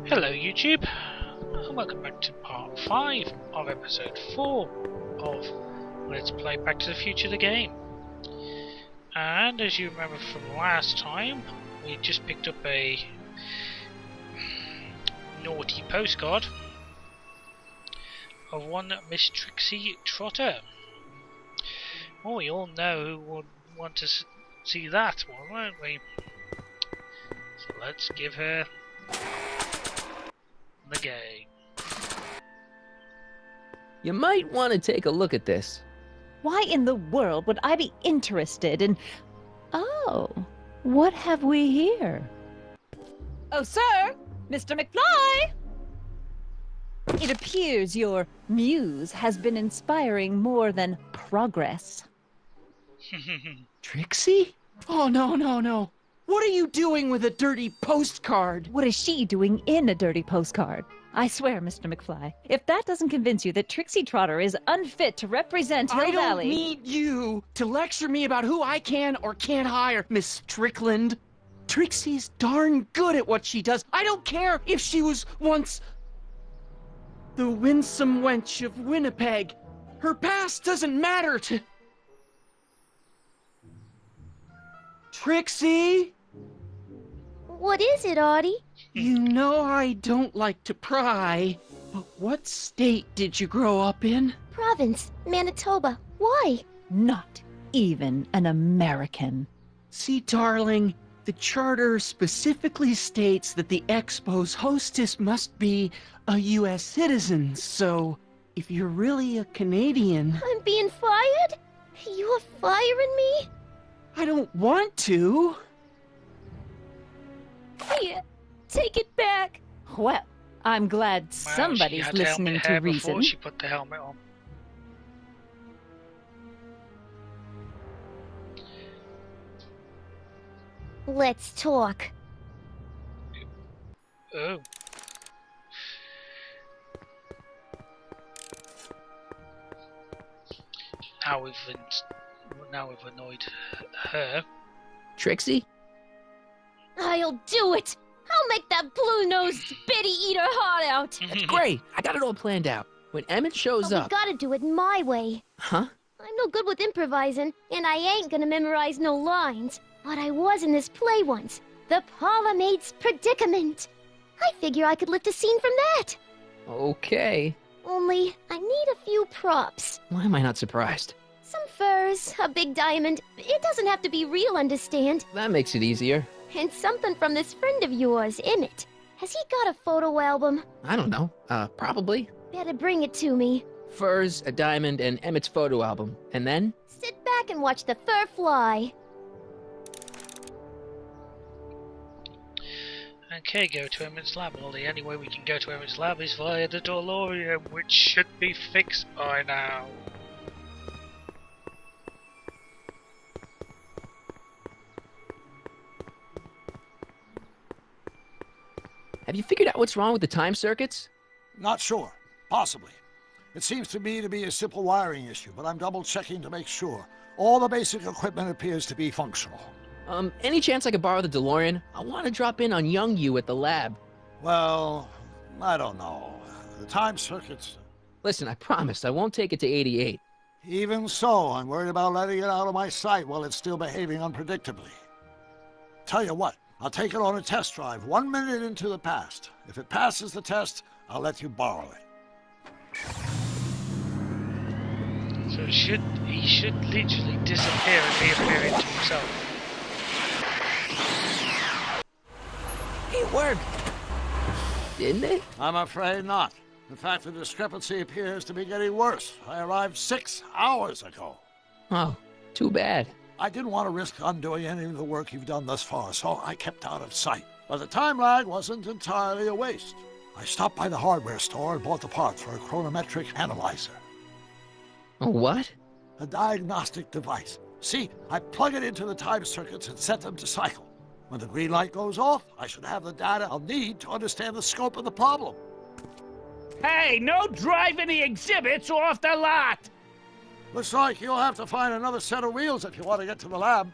Hello YouTube, and welcome back to part 5 of episode 4 of Let's Play Back to the Future the game. And as you remember from last time, we just picked up a naughty postcard of one Miss Trixie Trotter. Well, we all know who would want to see that one, won't we? So let's give her the game. You might want to take a look at this. Why in the world would I be interested in... Oh, what have we here? Oh, sir! Mr. McFly! It appears your muse has been inspiring more than progress. Trixie? Oh, no. What are you doing with a dirty postcard? What is she doing in a dirty postcard? I swear, Mr. McFly, if that doesn't convince you that Trixie Trotter is unfit to represent Hill I don't Valley... need you to lecture me about who I can or can't hire, Miss Strickland. Trixie's darn good at what she does. I don't care if she was once the winsome wench of Winnipeg. Her past doesn't matter to... Trixie? What is it, Audie? You know I don't like to pry, but what state did you grow up in? Province, Manitoba. Why? Not even an American. See, darling, the charter specifically states that the Expo's hostess must be a U.S. citizen, so if you're really a Canadian... I'm being fired? You are firing me? I don't want to. Here, take it back. Well, I'm glad Wow, she somebody's had listening helmet to hair reason. before she put the helmet on. Let's talk. Oh. Now we've annoyed her. Trixie? I'll do it. I'll make that blue-nosed Betty eat her heart out. That's great. I got it all planned out. When Emmett shows But we up... gotta do it my way. Huh? I'm no good with improvising, and I ain't gonna memorize no lines. But I was in this play once. The Parlourmaid's Predicament. I figure I could lift a scene from that. Okay. Only, I need a few props. Why am I not surprised? Some furs, a big diamond. It doesn't have to be real, understand? That makes it easier. And something from this friend of yours, Emmett. Has he got a photo album? I don't know. Probably. Better bring it to me. Furs, a diamond, and Emmett's photo album. And then? Sit back and watch the fur fly. Okay, go to Emmett's lab. Well, the only way we can go to Emmett's lab is via the DeLorean, which should be fixed by now. Have you figured out what's wrong with the time circuits? Not sure. Possibly. It seems to me to be a simple wiring issue, but I'm double-checking to make sure. All the basic equipment appears to be functional. Any chance I could borrow the DeLorean? I want to drop in on young you at the lab. Well, I don't know. The time circuits... Listen, I promised I won't take it to 88. Even so, I'm worried about letting it out of my sight while it's still behaving unpredictably. Tell you what, I'll take it on a test drive 1 minute into the past. If it passes the test, I'll let you borrow it. So he should literally disappear and reappear into himself. It worked! Didn't it? I'm afraid not. In fact, the discrepancy appears to be getting worse. I arrived 6 hours ago. Oh, too bad. I didn't want to risk undoing any of the work you've done thus far, so I kept out of sight. But the time lag wasn't entirely a waste. I stopped by the hardware store and bought the parts for a chronometric analyzer. A what? A diagnostic device. See, I plug it into the time circuits and set them to cycle. When the green light goes off, I should have the data I'll need to understand the scope of the problem. Hey, no driving the exhibits off the lot! Looks like you'll have to find another set of wheels if you want to get to the lab.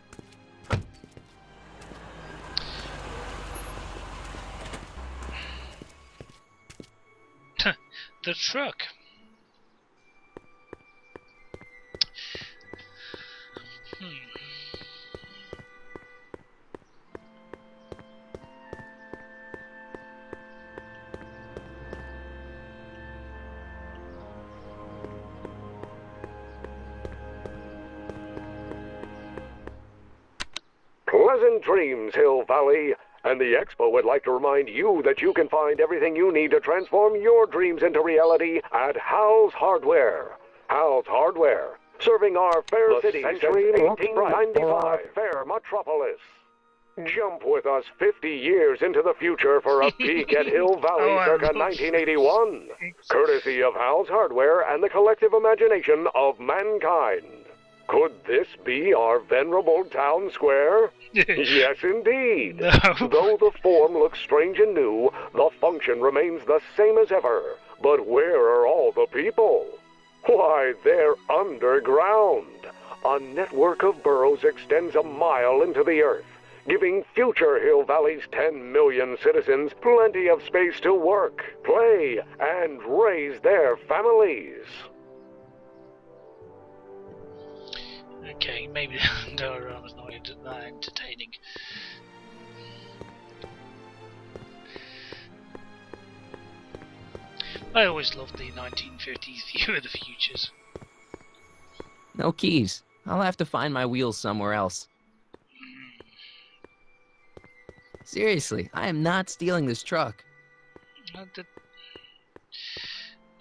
the truck. Pleasant dreams, Hill Valley. And the Expo would like to remind you that you can find everything you need to transform your dreams into reality at Hal's Hardware. Hal's Hardware, serving our fair city since 1895, fair metropolis. Jump with us 50 years into the future for a peek at Hill Valley circa 1981, courtesy of Hal's Hardware and the collective imagination of mankind. Could this be our venerable town square? Yes, indeed. No. Though the form looks strange and new, the function remains the same as ever. But where are all the people? Why, they're underground. A network of burrows extends a mile into the earth, giving future Hill Valley's 10 million citizens plenty of space to work, play, and raise their families. Okay, maybe the dioram's not that entertaining. I always loved the 1950s view of the futures. No keys. I'll have to find my wheels somewhere else. Seriously, I am not stealing this truck.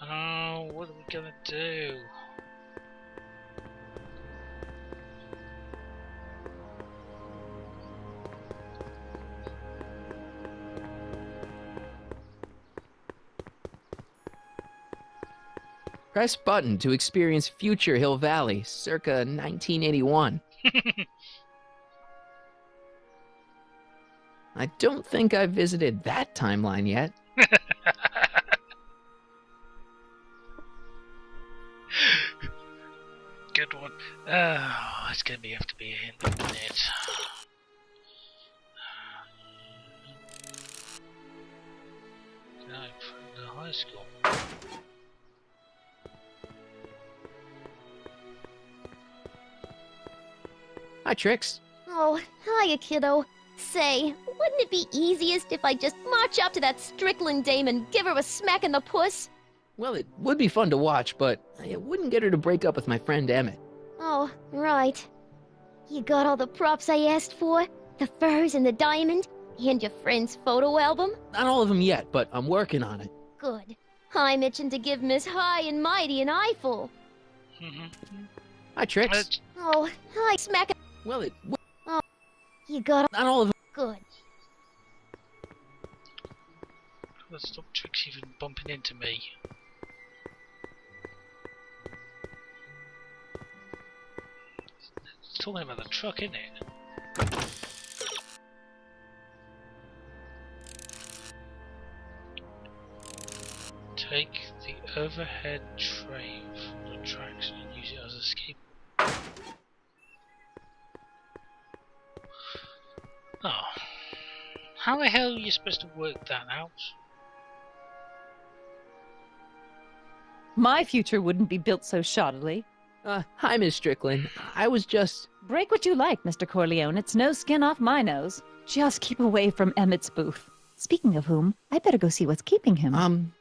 Oh, what are we gonna do? Press button to experience future Hill Valley, circa 1981. I don't think I've visited that timeline yet. Good one. Oh, it's gonna have to be in a minute. Time from the high school. Hi, Trix. Oh, hiya, kiddo. Say, wouldn't it be easiest if I just march up to that Strickland dame and give her a smack in the puss? Well, it would be fun to watch, but I wouldn't get her to break up with my friend Emmett. Oh, right. You got all the props I asked for? The furs and the diamond? And your friend's photo album? Not all of them yet, but I'm working on it. Good. I'm itching to give Miss High and Mighty an eyeful. Hi, Trix. Oh, hi, smack. Well, it would... You got Not all of them. good. Let's stop Trix even bumping into me. It's talking about the truck, isn't it? Take the overhead tray from the tracks and use it as a skate. Oh. How the hell are you supposed to work that out? My future wouldn't be built so shoddily. Hi, Miss Strickland. I was just... Break what you like, Mr. Corleone. It's no skin off my nose. Just keep away from Emmett's booth. Speaking of whom, I better go see what's keeping him.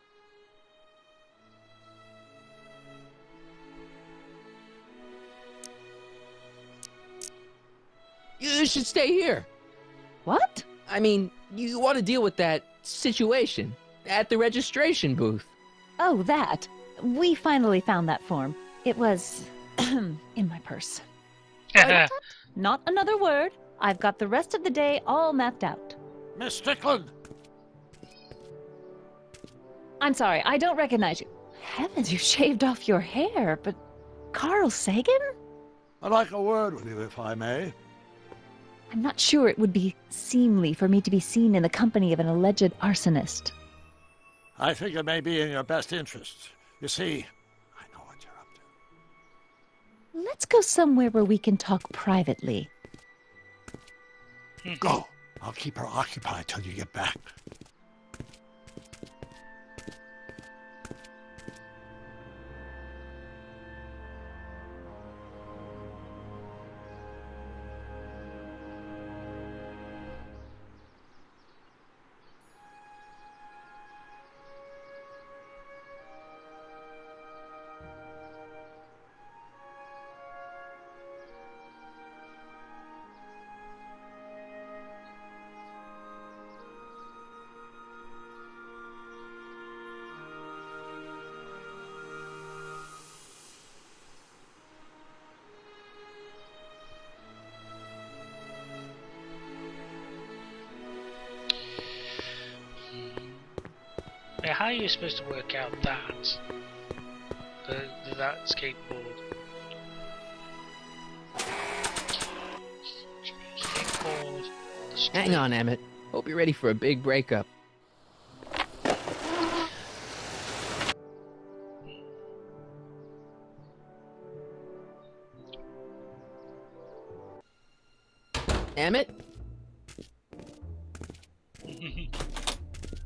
You should stay here. What? I mean, you want to deal with that situation at the registration booth. Oh, that. We finally found that form. It was in my purse. Not another word. I've got the rest of the day all mapped out. Miss Strickland! I'm sorry, I don't recognize you. Heavens, you shaved off your hair, but Carl Sagan? I'd like a word with you, if I may. I'm not sure it would be seemly for me to be seen in the company of an alleged arsonist. I think it may be in your best interests. You see, I know what you're up to. Let's go somewhere where we can talk privately. Go. I'll keep her occupied till you get back. Okay, how are you supposed to work out that? That skateboard. Skateboard. Hang on, Emmett. Hope you're ready for a big breakup. Emmett?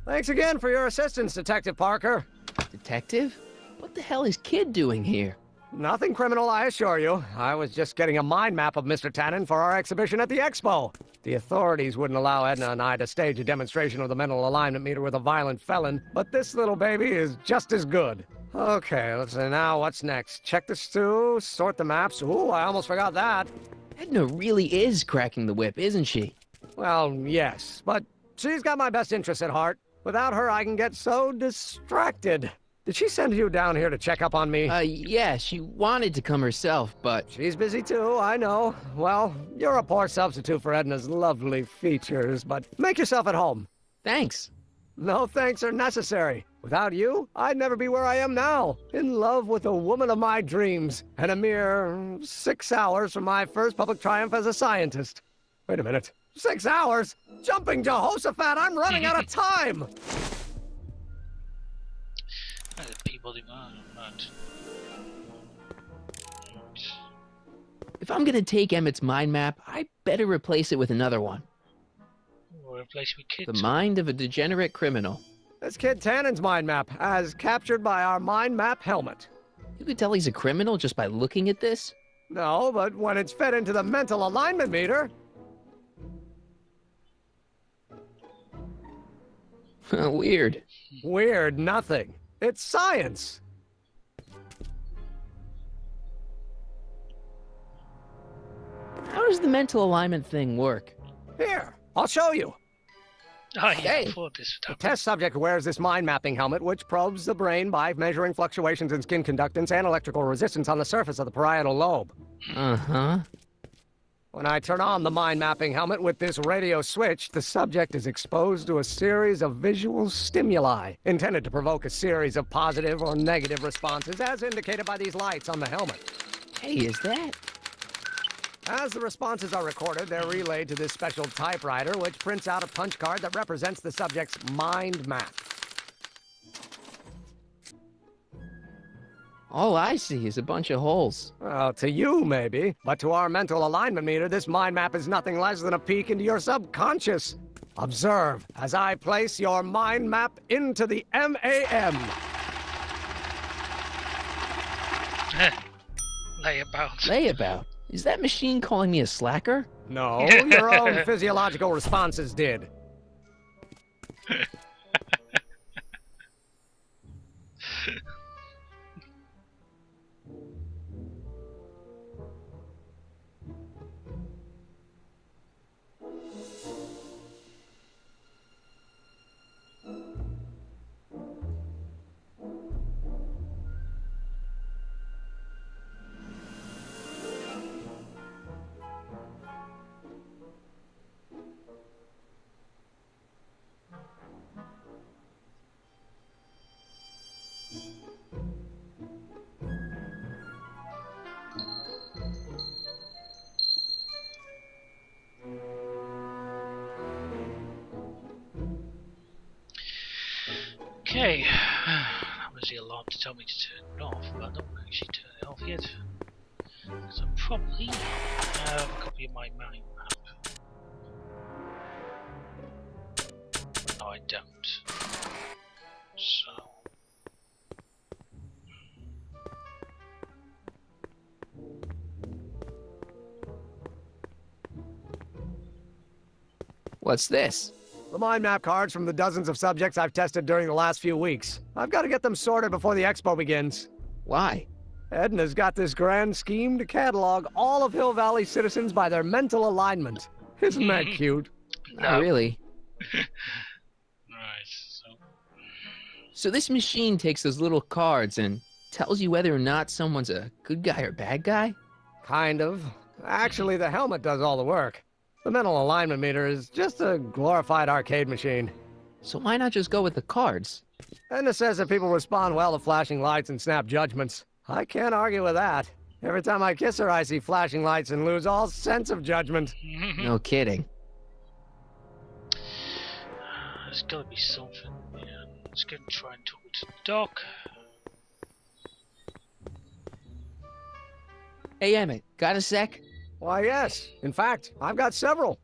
Thanks again for your assistance, Detective Parker. Detective? What the hell is Kid doing here? Nothing criminal, I assure you. I was just getting a mind map of Mr. Tannen for our exhibition at the Expo. The authorities wouldn't allow Edna and I to stage a demonstration of the mental alignment meter with a violent felon, but this little baby is just as good. Okay, let's see now, what's next? Check the stew, sort the maps. Ooh, I almost forgot that. Edna really is cracking the whip, isn't she? Well, yes, but she's got my best interests at heart. Without her, I can get so distracted. Did she send you down here to check up on me? Yeah, she wanted to come herself, but... She's busy too, I know. Well, you're a poor substitute for Edna's lovely features, but make yourself at home. Thanks. No thanks are necessary. Without you, I'd never be where I am now, in love with the woman of my dreams, and a mere 6 hours from my first public triumph as a scientist. Wait a minute. 6 hours? Jumping Jehoshaphat, I'm running out of time! People demand that. If I'm gonna take Emmett's mind map, I better replace it with another one. Or replace with kids. The mind of a degenerate criminal. That's Kid Tannen's mind map, as captured by our mind map helmet. You could tell he's a criminal just by looking at this? No, but when it's fed into the mental alignment meter... Weird. Weird nothing. It's science. How does the mental alignment thing work? Here, I'll show you. Oh yeah, Hey. I thought this would The happen. test subject wears this mind mapping helmet, which probes the brain by measuring fluctuations in skin conductance and electrical resistance on the surface of the parietal lobe. Uh-huh. When I turn on the mind mapping helmet with this radio switch, the subject is exposed to a series of visual stimuli intended to provoke a series of positive or negative responses, as indicated by these lights on the helmet. Hey, is that... As the responses are recorded, they're relayed to this special typewriter, which prints out a punch card that represents the subject's mind map. All I see is a bunch of holes. Well, to you, maybe. But to our mental alignment meter, this mind map is nothing less than a peek into your subconscious. Observe as I place your mind map into the MAM. Layabout. Layabout. Is that machine calling me a slacker? No, your own physiological responses did. Okay, that was the alarm to tell me to turn it off, but I don't actually turn it off yet. Because I probably have a copy of my mind map. No, I don't. So... What's this? The mind map cards from the dozens of subjects I've tested during the last few weeks. I've got to get them sorted before the expo begins. Why? Edna's got this grand scheme to catalog all of Hill Valley citizens by their mental alignment. Isn't that cute? Not really. Right, so... So this machine takes those little cards and tells you whether or not someone's a good guy or bad guy? Kind of. Actually, the helmet does all the work. The mental alignment meter is just a glorified arcade machine. So why not just go with the cards? Edna says that people respond well to flashing lights and snap judgments. I can't argue with that. Every time I kiss her, I see flashing lights and lose all sense of judgment. No kidding. There's gotta be something. Yeah. Let's go and try and talk to Doc. Hey, Emmett, got a sec? Why, yes. In fact, I've got several.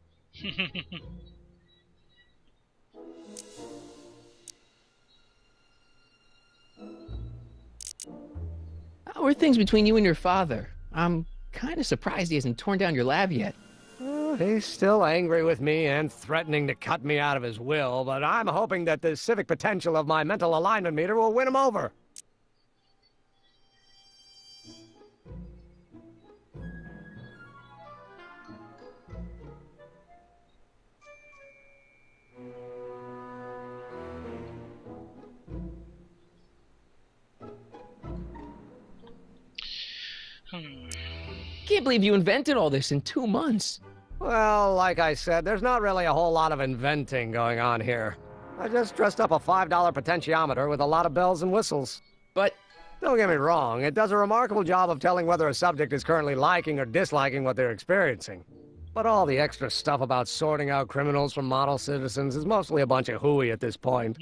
How are things between you and your father? I'm kind of surprised he hasn't torn down your lab yet. He's still angry with me and threatening to cut me out of his will, but I'm hoping that the civic potential of my mental alignment meter will win him over. Can't believe you invented all this in 2 months. Well, like I said, there's not really a whole lot of inventing going on here. I just dressed up a $5 potentiometer with a lot of bells and whistles. But don't get me wrong, it does a remarkable job of telling whether a subject is currently liking or disliking what they're experiencing. But all the extra stuff about sorting out criminals from model citizens is mostly a bunch of hooey at this point.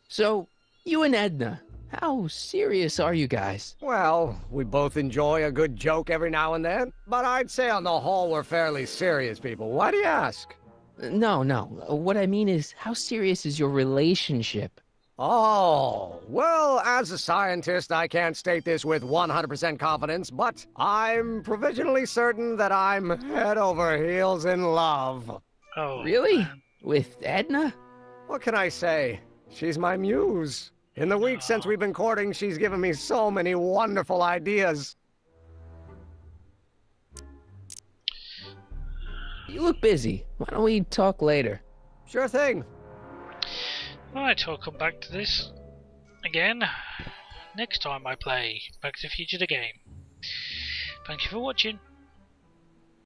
So, you and Edna, how serious are you guys? Well, we both enjoy a good joke every now and then, but I'd say on the whole we're fairly serious people. Why do you ask? No. What I mean is, how serious is your relationship? Oh, well, as a scientist, I can't state this with 100% confidence, but I'm provisionally certain that I'm head over heels in love. Oh, Really? man. With Edna? What can I say? She's my muse. In the week since we've been courting, she's given me so many wonderful ideas. You look busy. Why don't we talk later? Sure thing. Right, I'll come back to this again next time I play Back to the Future the game. Thank you for watching.